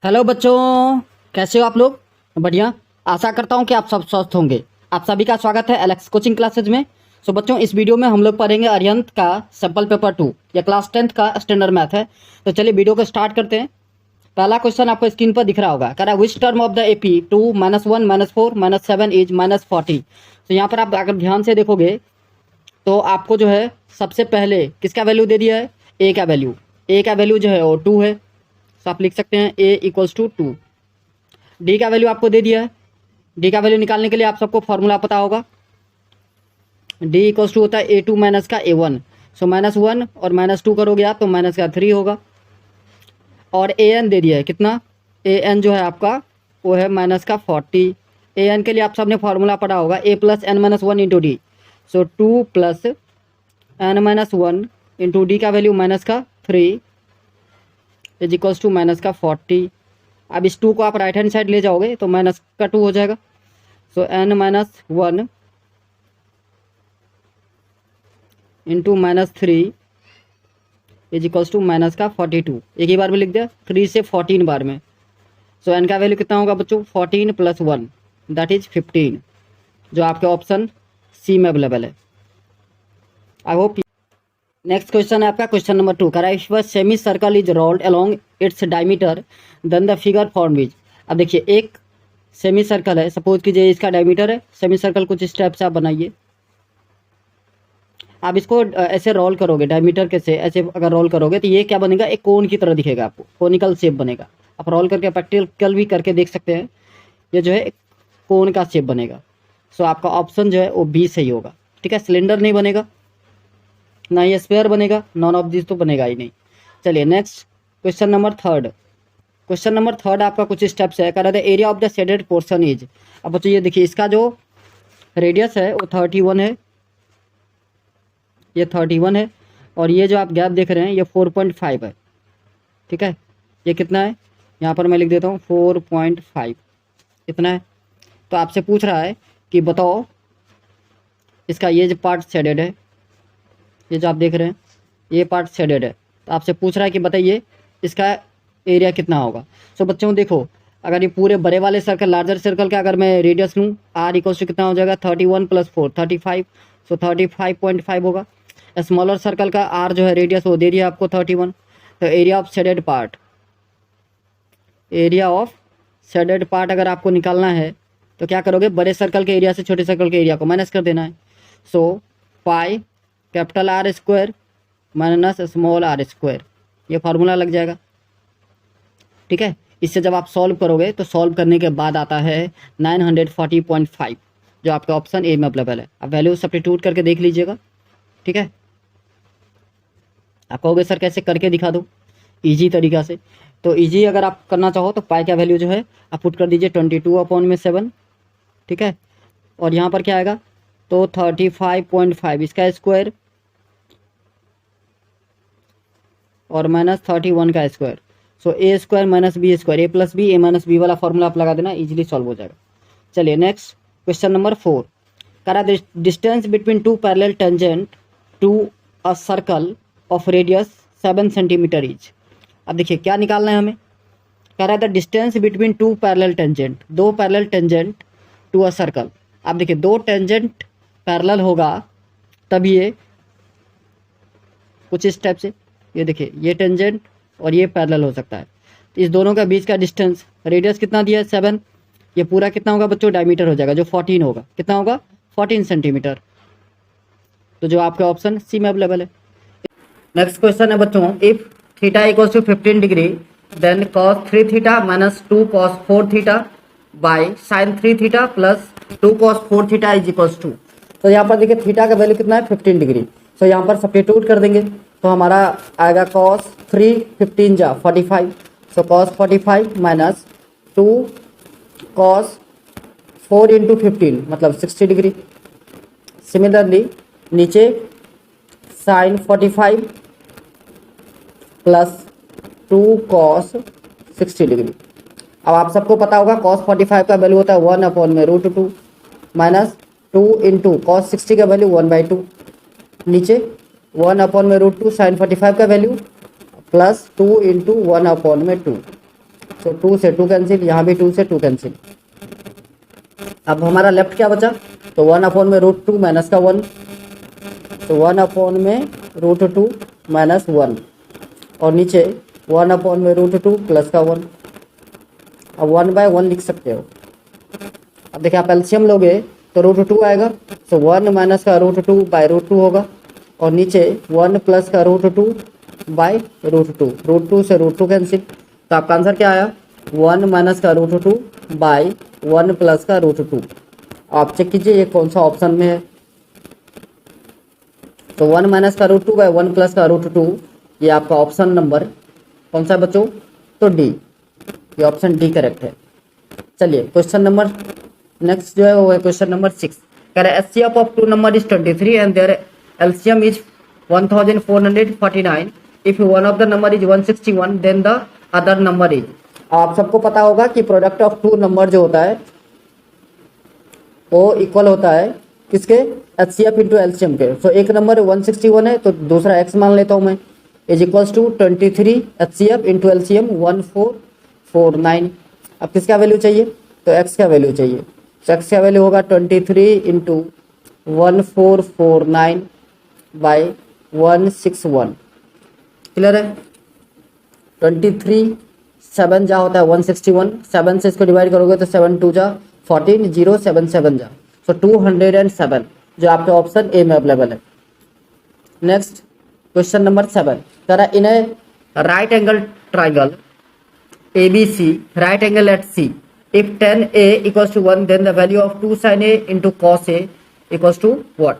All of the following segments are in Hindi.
हेलो बच्चों, कैसे हो आप लोग? बढ़िया। आशा करता हूँ कि आप सब स्वस्थ होंगे। आप सभी का स्वागत है एलेक्स कोचिंग क्लासेज में। सो बच्चों, इस वीडियो में हम लोग पढ़ेंगे अरिहंत का सैम्पल पेपर 2 या क्लास 10th का स्टैंडर्ड मैथ है। तो चलिए वीडियो को स्टार्ट करते हैं। पहला क्वेश्चन आपको स्क्रीन पर दिख रहा होगा। कह रहा है which term of the AP 2 -1 -4 -7 is -40। तो यहाँ पर आप अगर ध्यान से देखोगे तो आपको जो है सबसे पहले किसका वैल्यू दे दिया है? ए का वैल्यू। ए का वैल्यू जो है वो 2 है, तो आप लिख सकते हैं ए इक्वल्स टू 2। डी का वैल्यू आपको दे दिया है। डी का वैल्यू निकालने के लिए आप सबको फॉर्मूला पता होगा। डी इक्वल्स टू होता है A2 माइनस का A1। सो -1 और -2 करोगे आप तो माइनस का 3 होगा। और AN दे दिया है कितना? AN जो है आपका वो है माइनस का 40। AN के लिए आप सबने फॉर्मूला पढ़ा होगा A plus n minus 1 into D. So 2 plus n minus 1 into D का वैल्यू माइनस का 3 इज इक्वल्स टू माइनस का 40। अब इस 2 को आप राइट हैंड साइड ले जाओगे तो माइनस का 2 हो जाएगा। So n minus 1 into -3 is equals to minus का 42। एक ही बार में लिख दिया, 3 से 14 बार में। सो n का वैल्यू कितना होगा बच्चों? 14 प्लस 1 दैट इज 15, जो आपके ऑप्शन सी में अवेलेबल है। I hope. नेक्स्ट क्वेश्चन है आपका क्वेश्चन नंबर 2। करा if semicircle is rolled along its diameter then the figure form is. अब देखिए एक सेमी सर्कल है, सपोज कीजिए इसका डायमीटर है। सेमी सर्कल कुछ इस टाइप से आप बनाइए। आप इसको ऐसे रोल करोगे, डायमीटर के से ऐसे अगर रोल करोगे तो ये क्या बनेगा? एक कोन की तरह दिखेगा आपको, कोनिकल शेप बनेगा। आप रोल करके प्रैक्टिकल भी करके देख सकते हैं। ये जो है एक कोन का शेप बनेगा। सो आपका ऑप्शन जो है वो बी सही होगा। ठीक है, सिलेंडर नहीं बनेगा, ना ही स्क्वायर बनेगा, नॉन ऑफ दिस तो बनेगा ही नहीं। चलिए next question number 3। Question number 3 आपका कुछ स्टेप्स है। कह रहा था area of the shaded portion is. अब बच्चों ये देखिए, इसका जो रेडियस है वो 31 है, ये 31 है। और ये जो आप गैप देख रहे हैं ये 4.5 है। ठीक है, ये कितना है? यहाँ पर मैं लिख देता हूँ 4.5 इतना है। तो आपसे पूछ रहा है कि बताओ इसका ये जो पार्ट शेडेड है, ये जो आप देख रहे हैं ये पार्ट शेडेड है। तो आपसे पूछ रहा है कि बताइए इसका एरिया कितना होगा। सो बच्चों देखो, अगर ये पूरे बड़े वाले सर्कल, लार्जर सर्कल का अगर मैं रेडियस लूँ, आर इक्वल्स टू कितना हो जाएगा? 31 प्लस 4 35। सो 35.5 होगा। स्मॉलर सर्कल का आर जो है रेडियस वो दे दिया आपको 31। तो area of shaded part, area of shaded part अगर आपको निकालना है तो क्या करोगे? बड़े सर्कल के एरिया से छोटे सर्कल के एरिया को माइनस कर देना है। सो पाई capital R square minus small R square, ये फार्मूला लग जाएगा। ठीक है, इससे जब आप सॉल्व करोगे तो सॉल्व करने के बाद आता है 940.5, जो आपका ऑप्शन ए में अवेलेबल है। आप वैल्यू सब्स्टिट्यूट करके देख लीजिएगा। ठीक है, आप कहोगे सर कैसे करके दिखा दो इजी तरीका से। तो इजी अगर आप करना चाहो तो पाई का वैल्यू जो है आप पुट कर दीजिए 22/7। ठीक है, और यहाँ पर क्या आएगा? तो 35.5 इसका स्क्वायर और माइनस 31 का स्क्वायर। सो ए स्क्वायर माइनस बी स्क्वायर, ए प्लस बी, ए माइनस बी वाला फॉर्मूला आप लगा देना, इजीली सॉल्व हो जाएगा। चलिए नेक्स्ट क्वेश्चन नंबर 4। करा distance between two parallel tangent to a circle of radius 7 centimetre each. अब देखिए क्या निकालना है हमें। कह रहा था distance between two parallel tangent, दो parallel tangent to a circle. अब देखिए दो टेंजेंट पैरेलल होगा तब ये कुछ इस टाइप से, ये देखिए ये टेंजेंट और ये पैरेलल हो सकता है। तो इस दोनों का बीच का डिस्टेंस, रेडियस कितना दिया है? 7। ये पूरा कितना होगा बच्चों? डायमीटर हो जाएगा जो 14 होगा। कितना होगा? 14 सेंटीमीटर। तो जो आपका ऑप्शन सी में अवेलेबल है। नेक्स्ट क्वेश्चन है बच्चों, if theta equals to 15 degree then cos 3 theta minus 2 cos 4 theta by sin 3 theta plus 2 cos 4 theta is equals to. तो यहाँ पर देखिए थीटा का वैल्यू कितना है? 15 डिग्री। तो यहाँ पर सब्स्टिट्यूट कर देंगे तो हमारा आएगा cos 3 15 जा 45। सो cos 45 माइनस 2 cos 4 इंटू 15 मतलब 60 डिग्री। सिमिलरली नीचे sin 45 प्लस 2 cos 60 डिग्री। अब आप सबको पता होगा cos 45 का वैल्यू होता है 1/√2 माइनस 2 इंटू cos 60 का वैल्यू 1/2, नीचे 1/√2 sin 45 का वैल्यू प्लस 2 इंटू 1/2। तो 2 से 2 कैंसिल, यहाँ भी 2 से 2 कैंसिल। अब हमारा लेफ्ट क्या बचा, तो 1 अपॉन में रूट 2 माइनस का 1, तो 1 अपॉन में रूट 2 माइनस 1, और नीचे 1 अपॉन में रूट 2 प्लस का 1। अब 1/1 लिख सकते हो। अब देखिए आप एलसीएम लोगे तो रूट 2 आएगा, तो 1 माइनस का रूट 2 बाय रूट 2 होगा, और नीचे 1 प्लस का रूट 2 बाय रूट 2, रूट 2 से रूट 2 कैंसिल। तो आपका आंसर क्या आया, 1 माइनस का रूट 2 बाय 1 प्लस का रूट 2। आप चेक कीजिए ये कौन सा ऑप्शन में है। तो 1 माइनस का रूट 2 बाय 1 प्लस का रूट 2, ये आपका ऑप्शन नंबर कौन सा है बच्चों, तो डी, ये ऑप्शन डी करेक्ट है। चलिए क्वेश्चन नंबर नेक्स्ट जो है वो है क्वेश्चन नंबर 6। कह रहा है HCF of two number is 23 and their LCM is 1449। If one of the number is 161 then the other number is. आप सबको पता होगा कि प्रोडक्ट ऑफ टू नंबर जो होता है वो इक्वल होता है किसके, एचसीएफ इंटू एलसीएम के। तो एक नंबर 161 है तो दूसरा एक्स मान लेता हूँ मैं, is equals to 23 HCF into LCM 1449। अब किसका वैल्यू चाहिए, तो एक्स का वैल्यू चाहिए। तो एक्स का वैल्यू होगा 23 इंटू 1449 बाई 161। क्लियर है, 23 7 जा होता है 161, 7 से इसको डिवाइड करोगे तो 7 2 जा 14, 0 7 7 जा, सो 207 जो आपके ऑप्शन ए में अवेलेबल है। नेक्स्ट क्वेश्चन नंबर 7 कह रहा in a right angle triangle ABC, right angle at C, if tan A equals to 1 then the value of 2 sin A into cos A equals to what।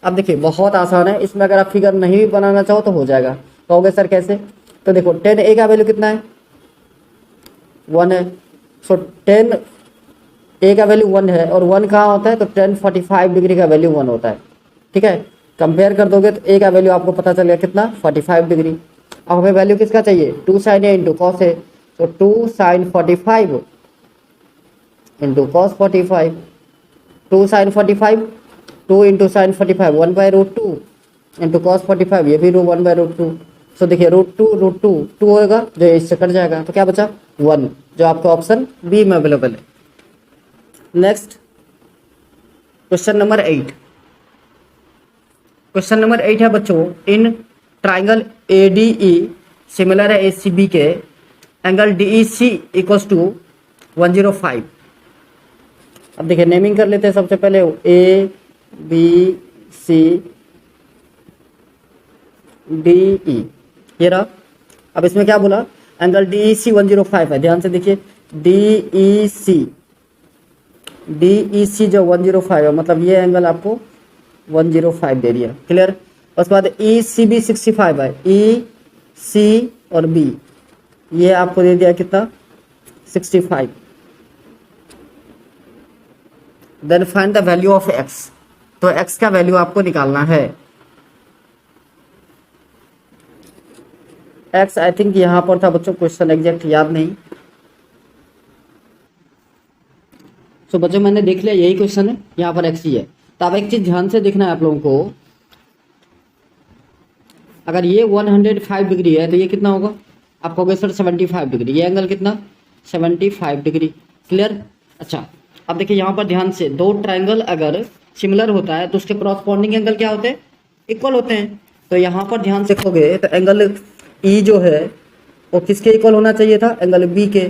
अब देखिए बहुत आसान है, इसमें अगर आप फिगर नहीं भी बनाना चाहो तो हो जाएगा। कहोगे सर कैसे, तो देखो tan A का वैल्यू कितना है, 1 है, सो tan A का वैल्यू 1 है, और 1 कहाँ होता है, तो tan 45 डिग्री का वैल्यू 1 होता है। ठीक है, कंपेयर कर दोगे तो A का वैल्यू आपको पता चलेगा कितना, 45 डिग्री। अब हमें वैल्यू किसका चाहिए, 2 sin A into cos A, तो 2 sin 45 into cos 45, 2 sin 45, 2 into sine 45 1 by root 2 into cos 45, ये भी 1 बाई रूट 2। सो देखिए रूट 2 2 होएगा जो इससे कट जाएगा, तो क्या बचा 1, जो आपका ऑप्शन बी में अवेलेबल है। Next question number 8। Question number 8 है बच्चों, इन ट्राइंगल ADE सिमिलर है ACB के, एंगल DEC इक्वल्स टू 105। अब देखिए नेमिंग कर लेते हैं सबसे पहले, ABCDE ये रहा। अब इसमें क्या बोला, एंगल DEC 105 है, ध्यान से देखिए DEC जो 105 है, मतलब ये एंगल आपको 105 दे दिया। क्लियर, उसके बाद ECB 65 है, EC और B ये आपको दे दिया कितना 65। Then find the value of x, तो x का वैल्यू आपको निकालना है। x आई थिंक यहां पर था बच्चों, क्वेश्चन एग्जैक्ट याद नहीं। सो बच्चों मैंने देख लिया यही क्वेश्चन है, यहाँ पर x ही है। तो अब एक चीज ध्यान से देखना है आप लोगों को, अगर ये 105 डिग्री है तो ये कितना होगा, आप कहोगे सर 75 डिग्री, ये एंगल कितना 75 डिग्री। क्लियर, अच्छा अब देखिए यहाँ पर ध्यान से, दो ट्राइंगल अगर सिमिलर होता है तो उसके क्रॉसपोंडिंग एंगल क्या होते हैं, इक्वल होते हैं। तो यहाँ पर ध्यान से देखोगे तो एंगल ई जो है वो किसके इक्वल होना चाहिए था, एंगल बी के।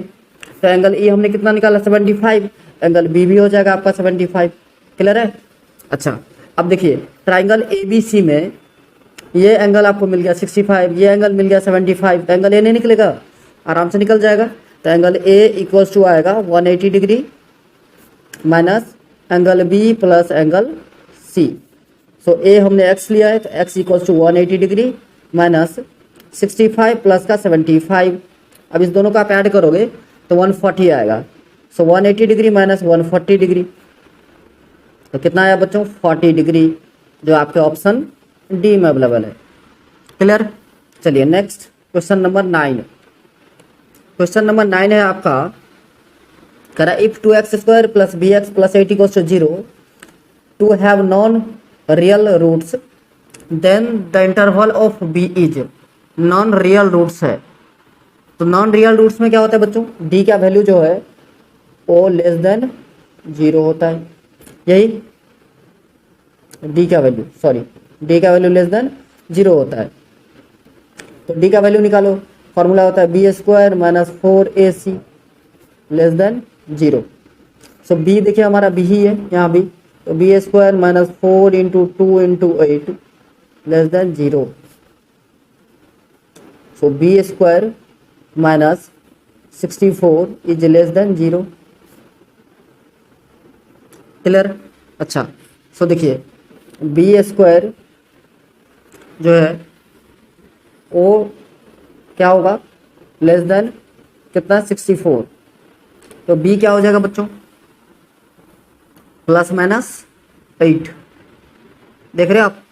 तो एंगल ई हमने कितना निकाला 75, एंगल बी भी हो जाएगा आपका 75। क्लियर है, अच्छा अब देखिए ट्राइंगल ABC में ये एंगल आपको मिल गया 65, ये एंगल मिल गया 75, तो एंगल ए नहीं निकलेगा, आराम से निकल जाएगा। तो एंगल ए इक्वल्स टू आएगा 180 degree minus angle B plus angle C. So A हमने x लिया है तो x equals to 180 degree minus 65 plus का 75। अब इस दोनों का आप ऐड करोगे तो 140 आएगा। सो 180 डिग्री माइनस 140 डिग्री, तो कितना आया बच्चों 40 डिग्री, जो आपके ऑप्शन डी में अवेलेबल है। क्लियर, चलिए next question number 9। Question number 9 है आपका, करा इफ 2x² plus bx plus 8 equals to 0 to have non real roots then the interval of b is, non real roots है तो नॉन रियल रूट्स में क्या होता है बच्चों, डी का वैल्यू जो है वो लेस देन 0 होता है, यही डी का वैल्यू, सॉरी डी का वैल्यू लेस देन 0 होता है। तो डी का वैल्यू निकालो, फॉर्मूला होता है B square minus 4ac less than 0। So B देखिए हमारा बी ही है यहाँ भी, तो B square minus 4 into 2 into 8 less than 0। So B square minus 64 is less than 0। Clear? अच्छा, सो देखिए बी स्क्वायर जो है वो क्या होगा, लेस देन कितना 64। तो बी क्या हो जाएगा बच्चों, प्लस माइनस 8, देख रहे हो आप,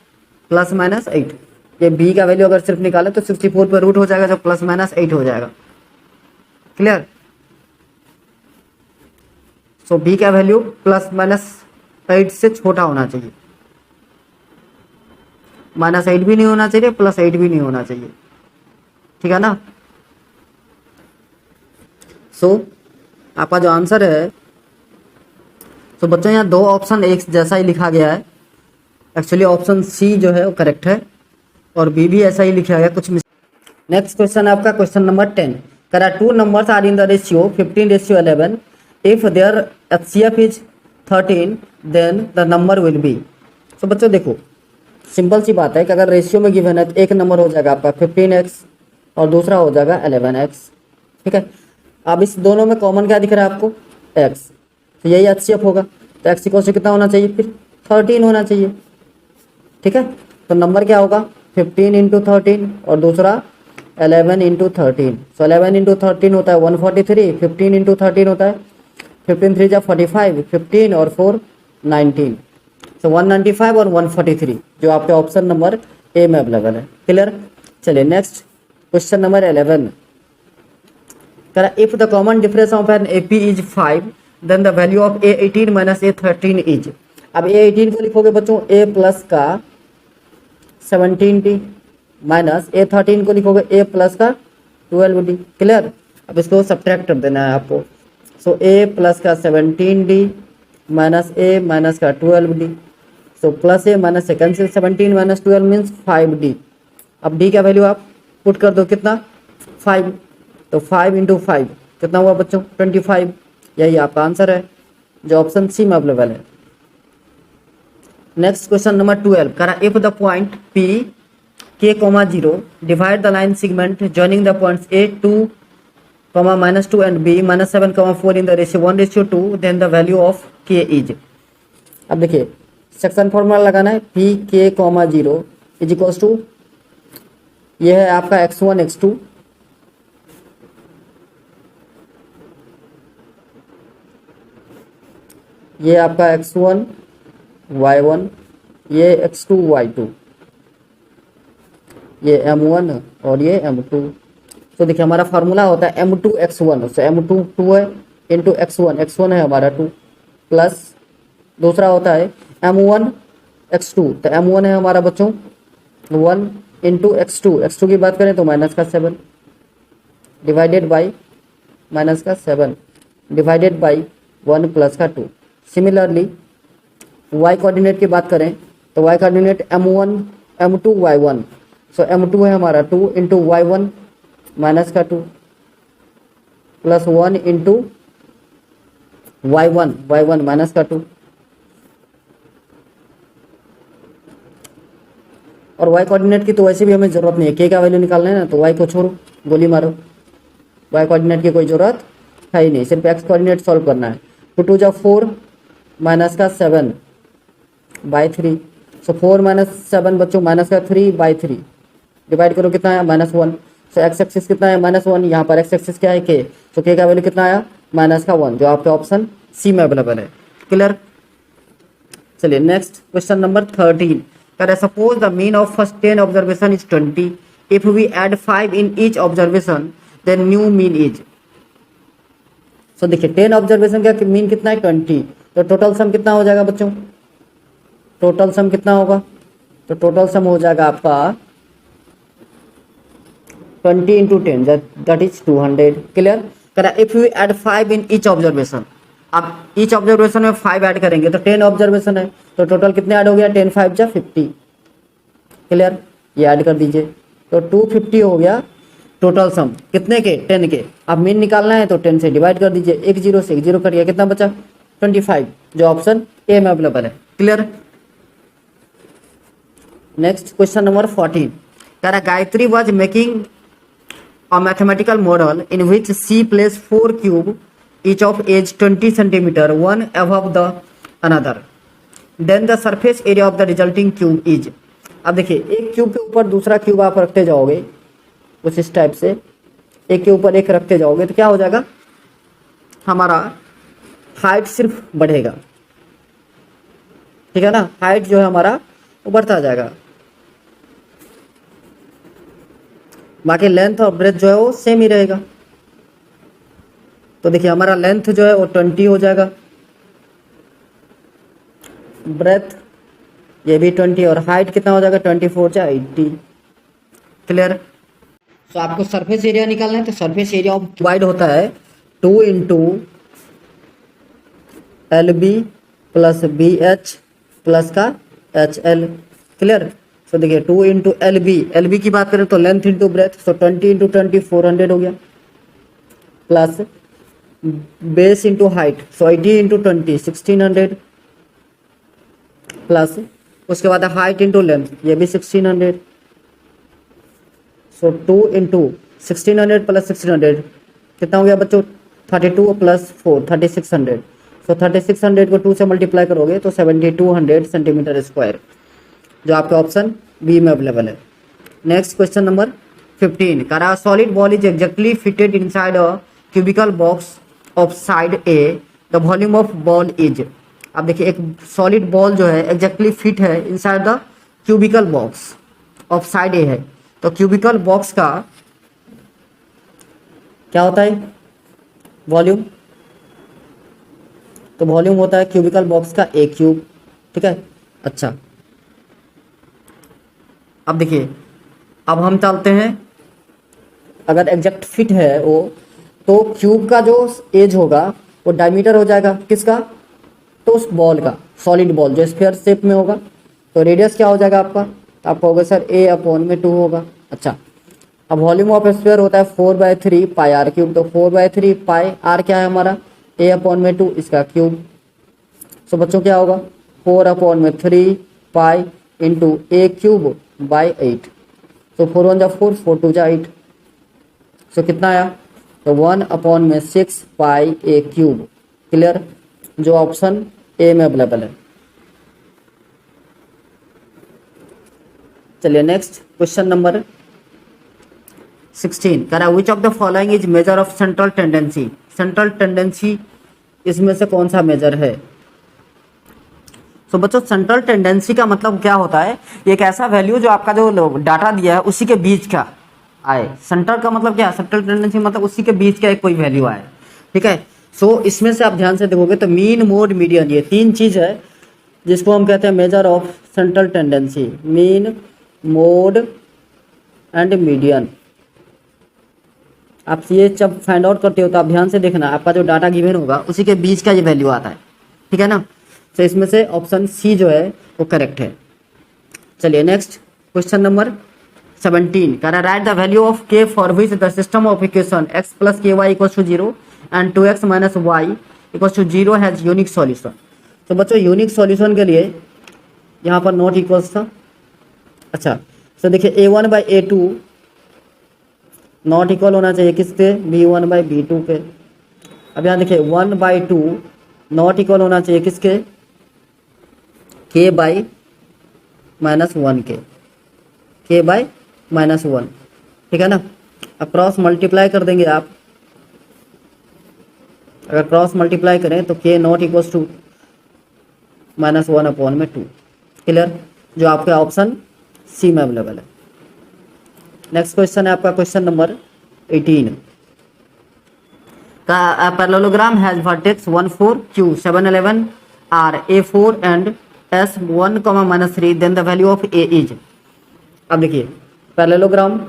प्लस माइनस 8। ये बी का वैल्यू अगर सिर्फ निकाले तो 64 पर रूट हो जाएगा, जो प्लस माइनस 8 हो जाएगा। क्लियर? सो बी का वैल्यू प्लस माइनस 8 से छोटा होना चाहिए, माइनस 8 भी नहीं होना चाहिए, प्लस 8 भी नहीं होना चाहिए, ठीक है ना। सो आपका जो आंसर है, तो बच्चों यहाँ दो ऑप्शन एक जैसा ही लिखा गया है। एक्चुअली ऑप्शन सी जो है वो करेक्ट है और बी भी ऐसा ही लिखा गया, कुछ नेक्स्ट क्वेश्चन है आपका क्वेश्चन नंबर 10। करा two numbers are in the ratio 15:11। If their HCF is 13 then the number will be. तो बच्चों देखो सिंपल सी बात है कि अगर रेशियो में गिवन है तो एक नंबर हो जाएगा आपका 15x और दूसरा हो जाएगा 11x, ठीक है। अब इस दोनों में कॉमन क्या दिख रहा है आपको, x, तो यही एचसीएफ होगा। तो x इक्वल टू कितना होना चाहिए, फिर 13 होना चाहिए, ठीक है। तो नंबर क्या होगा 15 इंटू 13 और दूसरा 11 इंटू 13। सो 11 इंटू 13 होता है 143, 15 इंटू 13 होता है 15 3 जा 45, 15 और 4 19। सो 195 और 143 जो आपके ऑप्शन नंबर ए में अवेलेबल है। क्लियर? चलिए नेक्स्ट क्वेश्चन नंबर 11। करा if the common difference of an AP is 5 then the value of A18 minus A13 is. अब A18 को लिखोगे बच्चों A प्लस का 17D माइनस A13 को लिखोगे A प्लस का 12D। क्लियर? अब इसको सब्ट्रैक्ट कर देना है आपको। सो A प्लस का 17D माइनस A माइनस का 12D। So plus A minus से कैंसिल, 17 माइनस 12 मीन्स 5D। अब D का वैल्यू आप पुट कर दो, कितना 5, तो 5 इंटू 5 कितना हुआ बच्चों 25। यही आपका आंसर है जो ऑप्शन सी में अवेलेबल है। Next question number 12। करा if the point P K, 0 divide the line segment joining the points A 2, -2 and B -7, 4 in the ratio 1:2 then the value of K is। अब देखिए सेक्शन फॉर्मूला लगाना है P K, 0 is equals to, ये है आपका x1 x2 ये आपका x1 y1 ये x2 y2 ये M1 और ये M2। तो देखिए हमारा फार्मूला होता है M2 x1, तो M2 2 है इंटू x1, x1 है हमारा 2 प्लस दूसरा होता है M1 x2, तो M1 है हमारा बच्चों 1 इंटू x2, x2 की बात करें तो माइनस का 7 डिवाइडेड बाई माइनस का 7 डिवाइडेड बाई 1 प्लस का 2। सिमिलरली y कोऑर्डिनेट की बात करें तो y coordinate M1 M2 y1, सो M2 है हमारा 2 इंटू y1 माइनस का 2 प्लस 1 इंटू y1 माइनस का 2। और y कोऑर्डिनेट की तो वैसे भी हमें ज़रूरत नहीं है, k का वैल्यू निकालना है ना, तो y को छोड़ो, गोली मारो, y कोऑर्डिनेट की कोई ज़रूरत है ही नहीं, सिर्फ x कोऑर्डिनेट सॉल्व करना है। 2 2 जा 4 माइनस का 7 बाई 3, सो 4 माइनस 7 बच्चों माइनस का 3 बाई 3 डिवाइड करो कितना आया -1। सो x एक्सिस कितना है -1, यहाँ पर x एक्सिस क्या है k, सो k का वैल्यू कितना आया -1 जो आपके ऑप्शन सी में अवेलेबल है। क्लियर? चलिए नेक्स्ट क्वेश्चन नंबर 13। करें suppose the mean of first 10 observation is 20, if we add 5 in each observation then new mean is. So देखिए 10 ऑब्जर्वेशन का मीन कितना है 20, तो टोटल सम कितना हो जाएगा बच्चों, टोटल सम कितना होगा, तो टोटल सम हो जाएगा आपका 20 into 10 that is 200. क्लियर करा. If you add 5 in each observation, आप ईच ऑब्जर्वेशन में 5 ऐड करेंगे तो 10 ऑब्जर्वेशन है, तो टोटल कितने ऐड हो गया, 10 5 जा 50. क्लियर, ये ऐड कर दीजिए तो 250 हो गया टोटल सम. कितने के, 10 के. अब मीन निकालना है तो 10 से डिवाइड कर दीजिए. एक जीरो से एक जीरो कट गया, कितना बचा 25, जो ऑप्शन ए में अवेलेबल है. क्लियर. Next question number 14. कह रहा Gayatri was making a mathematical model in which she place 4 cube each of edge 20 centimeter one above the another, then the surface area of the resulting cube is. अब देखिए एक क्यूब के ऊपर दूसरा क्यूब आप रखते जाओगे कुछ इस टाइप से, एक के ऊपर एक रखते जाओगे तो क्या हो जाएगा, हमारा हाइट सिर्फ बढ़ेगा. ठीक है ना, हाइट जो है हमारा वो बढ़ता जाएगा, बाकी लेंथ और ब्रेथ जो है वो सेम ही रहेगा. तो देखिए हमारा लेंथ जो है वो 20 हो जाएगा, ब्रेथ ये भी 20 और हाइट कितना हो जाएगा 24 या 80. क्लियर. तो आपको सरफेस एरिया निकालना है तो सरफेस एरिया डिवाइड होता है 2 into LB plus BH plus का HL. क्लियर. तो देखिए 2 इंटू LB की बात करें तो लेंथ इंटू ब्रेथ, तो 20 इंटू 20 400 हो गया, प्लस बेस इंटू हाइट, सो 80 इंटू 20 1600, प्लस उसके बाद हाइट इंटू लेंथ ये भी 1600. सो 2 इंटू 1600 प्लस 1600 कितना हो गया बच्चों 32 प्लस 4 3600. सो 3600 को 2 से मल्टीप्लाई करोगे तो 7200 सेंटीमीटर स्क्वायर, जो आपका ऑप्शन बी में अवेलेबल है. Next question number 15. करा solid ball is exactly fitted inside a cubical box of side a, the volume of ball is. अब देखिए एक सॉलिड बॉल जो है एग्जैक्टली फिट है inside the cubical box of side a है, तो क्यूबिकल बॉक्स का क्या होता है वॉल्यूम, तो वॉल्यूम होता है क्यूबिकल बॉक्स का ए क्यूब. ठीक है. अच्छा अब देखिए अब हम चलते हैं, अगर एग्जैक्ट फिट है वो तो क्यूब का जो एज होगा वो डायमीटर हो जाएगा किसका, तो उस बॉल का, सॉलिड बॉल जो स्फीयर शेप में होगा, तो रेडियस क्या हो जाएगा आपका, तो आपका होगा सर A/2 होगा. अच्छा अब वॉल्यूम ऑफ स्फीयर होता है 4/3 पाई आर क्यूब, तो 4/3 पाई आर क्या है हमारा A/2 इसका क्यूब. सो बच्चों क्या होगा 4/3 pi into A cube by 8. सो 4 1 जा 4 4 2 जा 8. सो कितना आया, तो 1/6 पाई ए क्यूब. क्लियर, जो ऑप्शन ए में अवेलेबल है. चलिए नेक्स्ट क्वेश्चन नंबर 16. करा which of the following is measure of central tendency. Central tendency इसमें से कौन सा मेजर है. तो बच्चों सेंट्रल टेंडेंसी का मतलब क्या होता है, एक ऐसा वैल्यू जो आपका जो डाटा दिया है उसी के बीच का आए. सेंटर का मतलब क्या है, सेंट्रल टेंडेंसी मतलब उसी के बीच का एक कोई वैल्यू आए. ठीक है. सो इसमें से आप ध्यान से देखोगे तो मीन मोड मीडियन ये 3 चीज है जिसको हम कहते हैं measure of central tendency. Mean mode and median. आप ये जब फाइंड आउट करते हो तो आप ध्यान से देखना, आपका जो डाटा गिवन होगा उसी के बीच का ये वैल्यू आता है. ठीक है ना. तो इसमें से ऑप्शन सी जो है वो करेक्ट है. चलिए नेक्स्ट क्वेश्चन नंबर 17. कह रहा write the value of k for which the system of equation x plus k y equal to 0 and 2x minus y equal to 0 has unique solution. तो बच्चों यूनिक सॉल्यूशन के लिए यहाँ पर नॉट इक्वल्स था. अच्छा तो देखिए a1/a2 नॉट इक्वल होना चाहिए किसके, b1/b2 के. अब यहाँ देखिए 1/2 नॉट इक्वल होना चाहिए किसके, k/-1 के, k/-1. ठीक है ना. अब क्रॉस मल्टीप्लाई कर देंगे आप, अगर क्रॉस मल्टीप्लाई करें तो k not equals to -1/2. Clear, जो आपका ऑप्शन सी में अवेलेबल है. नेक्स्ट क्वेश्चन है आपका क्वेश्चन नंबर 18. का parallelogram has vertex 1 4 Q 7 11 R A4 and S 1, -3 then the value of A is. अब देखिए पैरेललोग्राम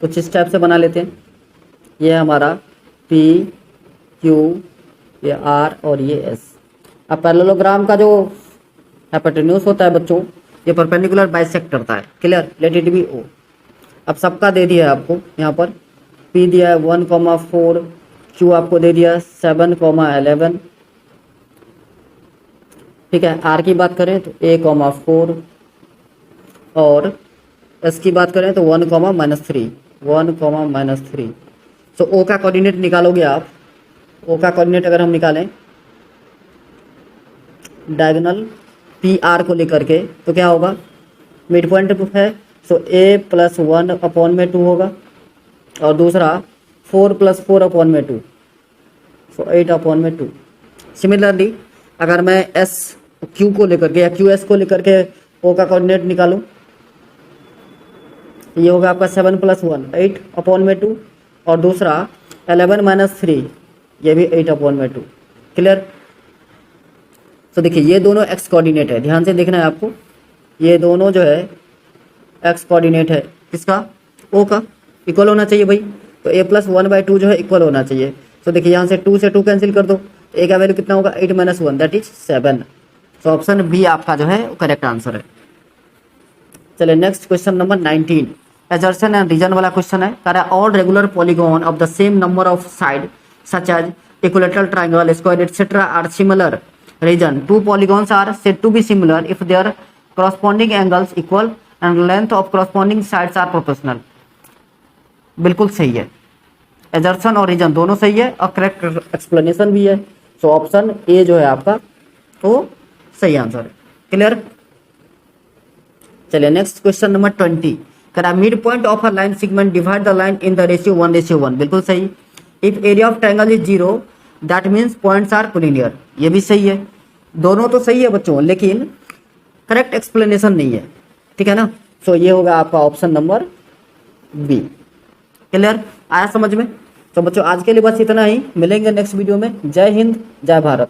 कुछ इस टाइप से बना लेते हैं। ये हमारा P Q, ये R और ये S। अब पैरेललोग्राम का जो हाइपोटेन्यूज होता है बच्चों, ये परपेंडिकुलर बाइसेक्ट करता है। Clear, let it be O। अब सबका दे दिया है आपको, यहाँ पर P दिया है 1,4, Q आपको दे दिया 7,11। ठीक है, R की बात करें तो A,4 और S की बात करें तो 1,-3, 1,-3। सो O का कोऑर्डिनेट निकालोगे आप। O का कोऑर्डिनेट अगर हम निकालें डायगोनल PR को लेकर के तो क्या होगा, मिड पॉइंट है, सो A+1/2 होगा और दूसरा 4+4/2, सो 8/2। सिमिलरली अगर मैं SQ को लेकर के या QS को लेकर के O का कोऑर्डिनेट निकालूं, ये होगा आपका 7+1, 8/2 और दूसरा 11-3, ये भी 8/2। क्लियर। तो देखिए ये दोनों एक्स कोऑर्डिनेट है, ध्यान से देखना है आपको। ये दोनों जो है एक्स कोऑर्डिनेट है, किसका, O का। इक्वल होना चाहिए भाई, तो A+1/2 जो है इक्वल होना चाहिए। तो देखिए यहाँ से 2 से 2 कैंसिल कर दो, A का वैल्यू कितना होगा, 8-1, दैट इज 7। तो ऑप्शन बी आपका जो है करेक्ट आंसर है। चलिए next question number 19, assertion and reason वाला क्वेश्चन है। कह रहा है all regular polygon of the same number of side such as equilateral triangle, square etcetera are similar reason. Two polygons are said to be similar if their corresponding angles equal and length of corresponding sides are proportional। बिल्कुल सही है, एजर्शन और रीजन दोनों सही है और करेक्ट एक्सप्लेनेशन भी है। सो ऑप्शन ए जो है आपका वो सही आंसर है। क्लियर। चलिए नेक्स्ट क्वेश्चन नंबर 20, करा midpoint of a line segment divide the line in the ratio 1:1। बिल्कुल सही। इफ area of triangle is 0 that means points are collinear, ये भी सही है। दोनों तो सही है बच्चों, लेकिन करेक्ट एक्सप्लेनेशन नहीं है। ठीक है ना। सो ये होगा आपका ऑप्शन नंबर बी। क्लियर, आया समझ में। तो बच्चों आज के लिए बस इतना ही, मिलेंगे नेक्स्ट वीडियो में। जय हिंद, जय भारत।